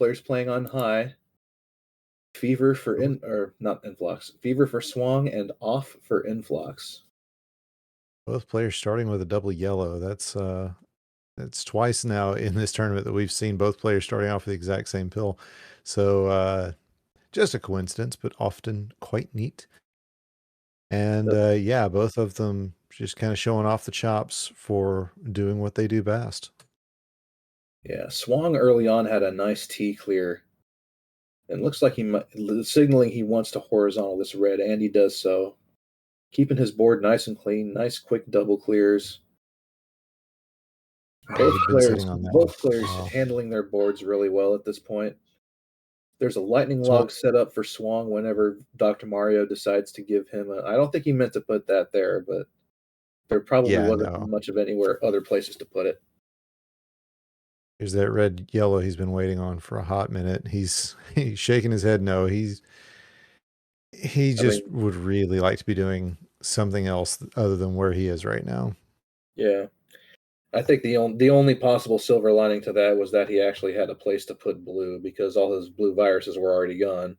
players playing on high. Fever for Both, or not Influx. Fever for Swang and off for Influx. both players starting with a double yellow. That's twice now in this tournament that we've seen both players starting off with the exact same pill. So just a coincidence, but often quite neat. And yeah, both of them just kind of showing off the chops for doing what they do best. Yeah, Swang early on had a nice T clear. And looks like signaling he wants to horizontal this red, and he does so. Keeping his board nice and clean, nice quick double clears. Yeah, he'd been sitting on that one Both for a players while. handling their boards really well at this point. There's a lightning So, log set up for Swang whenever Dr. Mario decides to give him I don't think he meant to put that there, but there probably yeah, wasn't no. much of anywhere other places to put it. Here's that red yellow he's been waiting on for a hot minute. He's shaking his head no. He I just mean, would really like to be doing something else other than where he is right now. yeah. I think the only possible silver lining to that was that he actually had a place to put blue because all his blue viruses were already gone.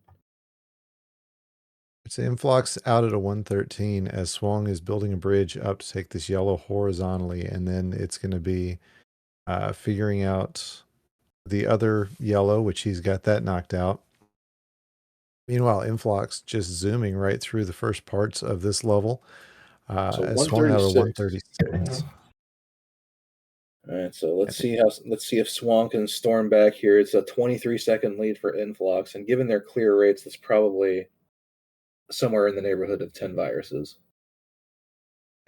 It's Influx out at a 113 as Swang is building a bridge up to take this yellow horizontally, and then it's going to be figuring out the other yellow, which he's got that knocked out. Meanwhile, Influx just zooming right through the first parts of this level. So As Swung out of 136. 136. All right, so let's see if Swan can storm back here. It's a 23-second lead for Influx, and given their clear rates, that's probably somewhere in the neighborhood of 10 viruses.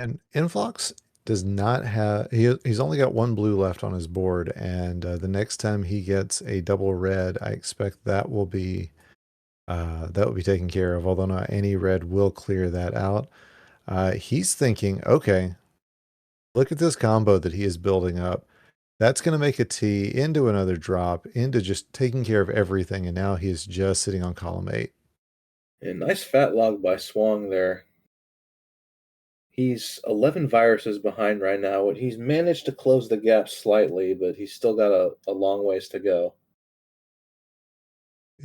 And Influx does not have, he's only got one blue left on his board, and the next time he gets a double red, I expect that will be taken care of, although not any red will clear that out. He's thinking, okay, look at this combo that he is building up. That's going to make a T into another drop, into just taking care of everything, and now he is just sitting on column 8. A nice fat log by Swang there. He's 11 viruses behind right now. He's managed to close the gap slightly, but he's still got a long ways to go.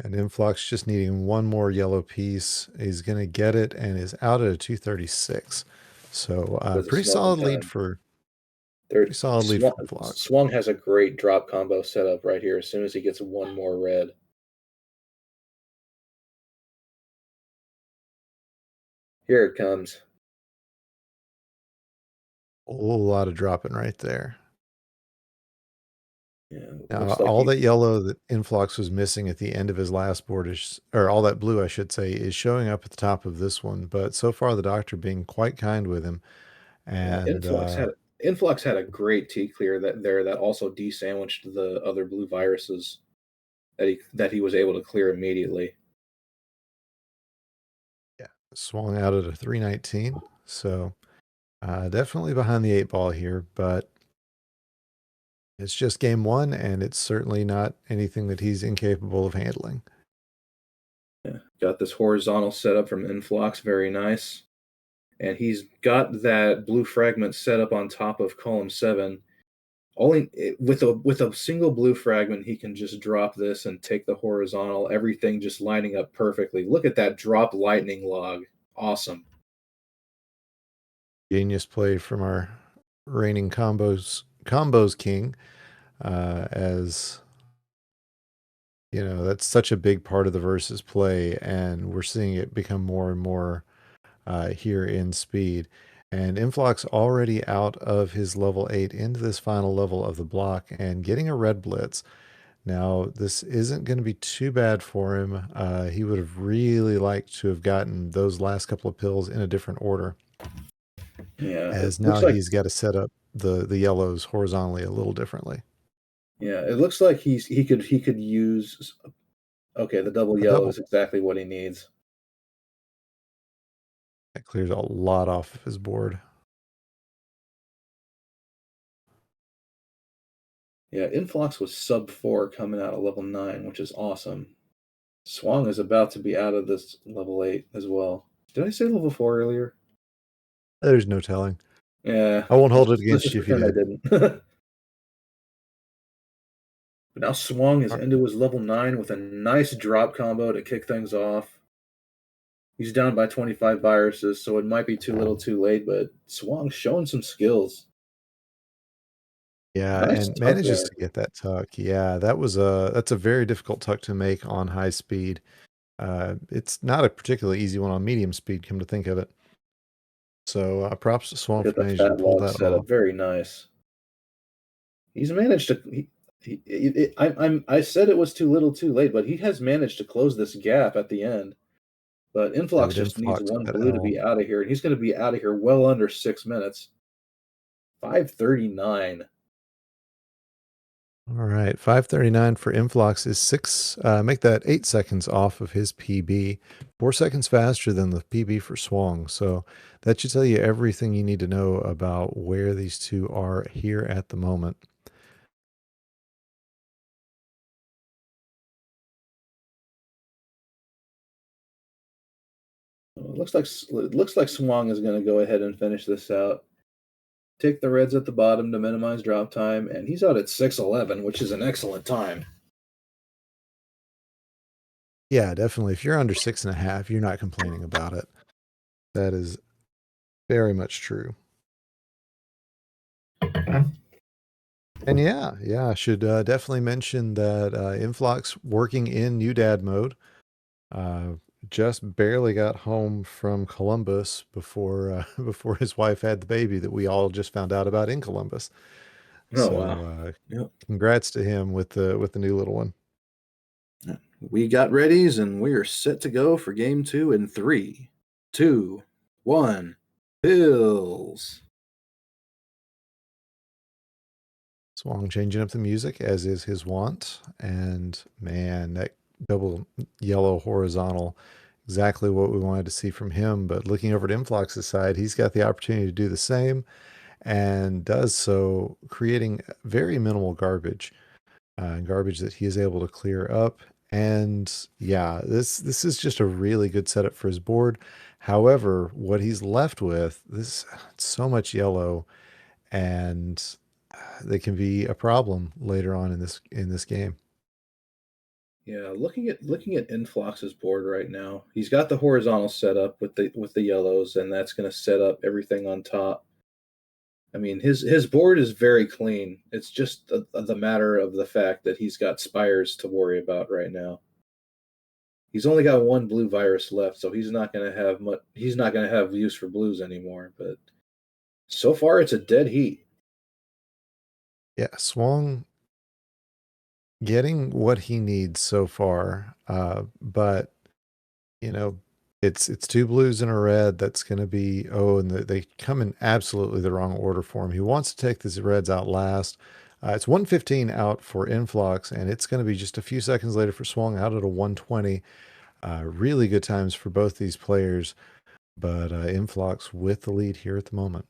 And Influx just needing one more yellow piece. He's going to get it and is out at a 236. So pretty solid lead for Influx. Swung has a great drop combo set up right here as soon as he gets one more red. Here it comes. A whole lot of dropping right there. Yeah, Now, all that yellow that Influx was missing at the end of his last board is, or all that blue, I should say, is showing up at the top of this one. But so far, the doctor being quite kind with him. And Influx had a great T clear that also de-sandwiched the other blue viruses that he was able to clear immediately. yeah, swung out at a 319. So definitely behind the 8 ball here, but it's just game one, and it's certainly not anything that he's incapable of handling. Yeah, got this horizontal setup from Influx, very nice. And he's got that blue fragment set up on top of column 7. With a single blue fragment, he can just drop this and take the horizontal, everything just lining up perfectly. Look at that drop lightning log. Awesome. Genius play from our reigning combos king, as you know, that's such a big part of the versus play, and we're seeing it become more and more here in speed. And Influx already out of his level 8 into this final level of the block and getting a red blitz. Now, this isn't going to be too bad for him. He would have really liked to have gotten those last couple of pills in a different order. Yeah, As now he's got to set up the yellows horizontally a little differently. Yeah, it looks like he could use. Okay, the double yellow is exactly what he needs. That clears a lot off of his board. Yeah, Influx was sub 4 coming out of level 9, which is awesome. Swang is about to be out of this level 8 as well. Did I say level 4 earlier? There's no telling. Yeah. I won't hold it against you if you pretend did. I didn't. But now Swang is into his level 9 with a nice drop combo to kick things off. He's down by 25 viruses, so it might be too little too late, but Swang's showing some skills. Yeah, Nice and tuck manages there. to get that tuck. Yeah, that's a very difficult tuck to make on high speed. It's not a particularly easy one on medium speed, come to think of it. So props to Swan Look at for the managing to fat pull log that off. setup. Very nice. He's managed to. I said it was too little too late, but he has managed to close this gap at the end. But Yeah, Influx but just needs Influx one with that blue to L. be out of here, and he's going to be out of here well under 6 minutes. 5:39. All right, 5:39 for Influx is make that 8 seconds off of his PB, 4 seconds faster than the PB for Swang. So that should tell you everything you need to know about where these two are here at the moment. It looks like Swang is going to go ahead and finish this out. Take the reds at the bottom to minimize drop time, and he's out at 6:11, which is an excellent time. Yeah, definitely. If you're under 6.5, you're not complaining about it. That is very much true. And yeah, I should definitely mention that Influx working in New Dad mode. Uh, just barely got home from Columbus before before his wife had the baby that we all just found out about in Columbus. Oh wow. So Yep. congrats to him with the new little one. We got readies and we are set to go for game 2 in 3, 2, 1. Pills. Swang changing up the music as is his wont, and man, that double yellow horizontal, exactly what we wanted to see from him. But looking over at Influx's side, he's got the opportunity to do the same, and does so, creating very minimal garbage, garbage that he is able to clear up. And yeah, this is just a really good setup for his board. However, what he's left with, this so much yellow, and they can be a problem later on in this game. Yeah, looking at Influx's board right now, he's got the horizontal setup with the yellows, and that's going to set up everything on top. I mean, his board is very clean. It's just the matter of the fact that he's got spires to worry about right now. He's only got one blue virus left, so he's not going to have much. He's not going to have use for blues anymore. But so far, it's a dead heat. Yeah, Swang getting what he needs so far, but you know, it's two blues and a red. That's going to be and they come in absolutely the wrong order for him. He wants to take these reds out last. It's 115 out for Influx, and it's going to be just a few seconds later for Swang out at a 120. Really good times for both these players, but Influx with the lead here at the moment.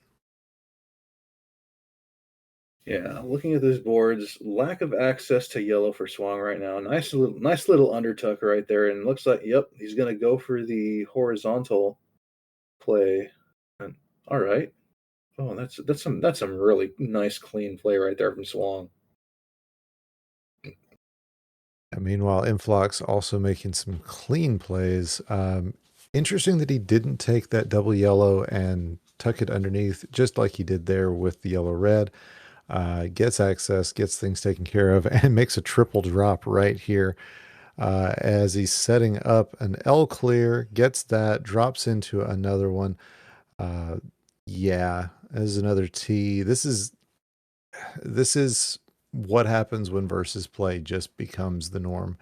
Yeah, looking at those boards, lack of access to yellow for Swang right now. Nice little undertuck right there, and looks like yep, he's gonna go for the horizontal play. And, all right. Oh, that's some really nice clean play right there from Swang. And meanwhile, Influx also making some clean plays. Interesting that he didn't take that double yellow and tuck it underneath, just like he did there with the yellow red. Gets access, gets things taken care of, and makes a triple drop right here as he's setting up an L clear, gets that, drops into another one. Yeah, as another T. This is what happens when versus play just becomes the norm,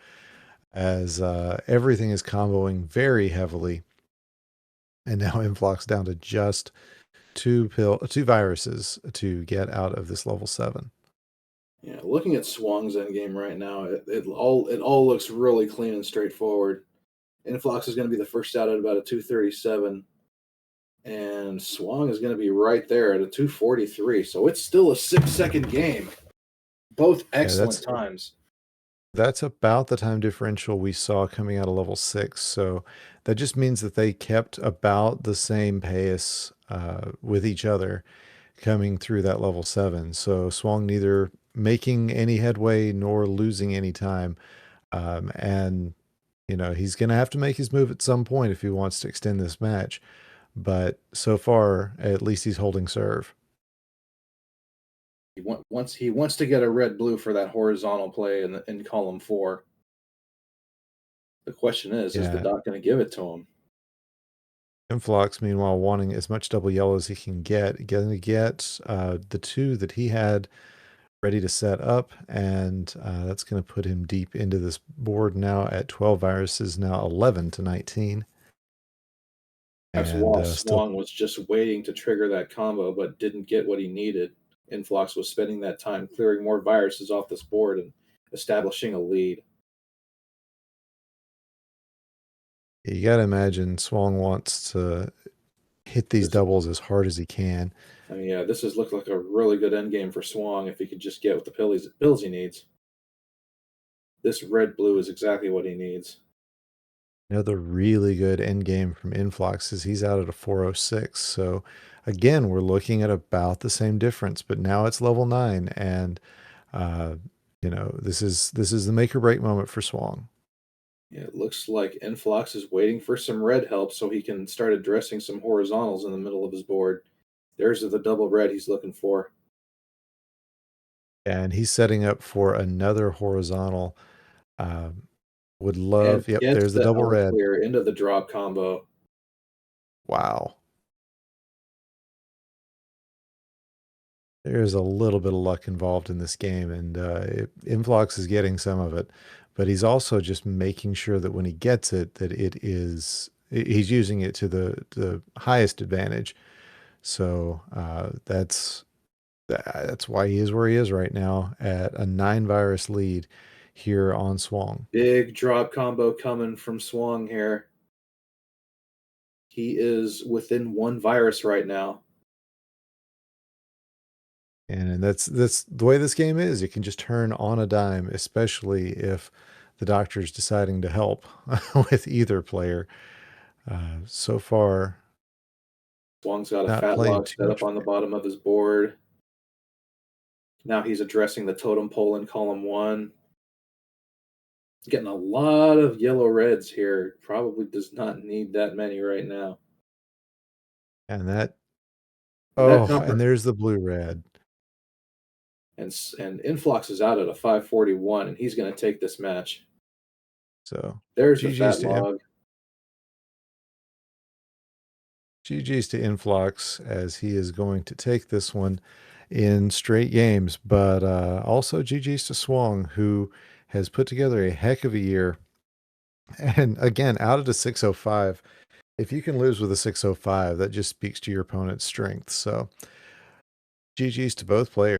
as everything is comboing very heavily, and now Influx down to just two viruses to get out of this level 7. Yeah, looking at Swang's endgame right now, it all looks really clean and straightforward. Influx is going to be the first out at about a 237, and Swang is going to be right there at a 243. So it's still a 6-second game. Both Yeah, excellent times. that's about the time differential we saw coming out of level 6. So that just means that they kept about the same pace with each other coming through that level 7. So Swang neither making any headway nor losing any time. And he's going to have to make his move at some point if he wants to extend this match. But so far, at least he's holding serve. He wants to get a red blue for that horizontal play in column 4. The question is the Yeah. doc going to give it to him? Inphlox, meanwhile, wanting as much double yellow as he can get, going to get the 2 that he had ready to set up, and that's going to put him deep into this board now at 12 viruses, now 11 to 19. Perhaps And Swong was just waiting to trigger that combo, but didn't get what he needed. Inphlox was spending that time clearing more viruses off this board and establishing a lead. you got to imagine Swong wants to hit these doubles as hard as he can. I mean, yeah, this has looked like a really good end game for Swong if he could just get with the pills he needs. This red-blue is exactly what he needs. Another really good end game from Inphlox is he's out at a 406. So again, we're looking at about the same difference, but now it's level 9, and this is the make or break moment for Swong. Yeah, it looks like Inphlox is waiting for some red help so he can start addressing some horizontals in the middle of his board. There's the double red he's looking for. And he's setting up for another horizontal. Would love, And yep, gets there's the the double L red. clear into the drop combo. Wow. There's a little bit of luck involved in this game, and Inphlox is getting some of it, but he's also just making sure that when he gets it, that he's using it to the highest advantage. So that's why he is where he is right now at a 9 virus lead here on Swong. Big drop combo coming from Swong here. He is within 1 virus right now. And that's the way this game is. It can just turn on a dime, especially if the doctor's deciding to help with either player. So far, Swong's got a not fat playing log too set much. up on the bottom of his board. Now he's addressing the totem pole in column 1. He's getting a lot of yellow reds here. Probably does not need that many right now. And that, And and there's the blue red. And Inphlox is out at a 541, and he's going to take this match. So there's the fat log. GG's to Inphlox, as he is going to take this one in straight games, but also GG's to Swong, who has put together a heck of a year. And again, out at a 605, if you can lose with a 605, that just speaks to your opponent's strength. So GG's to both players.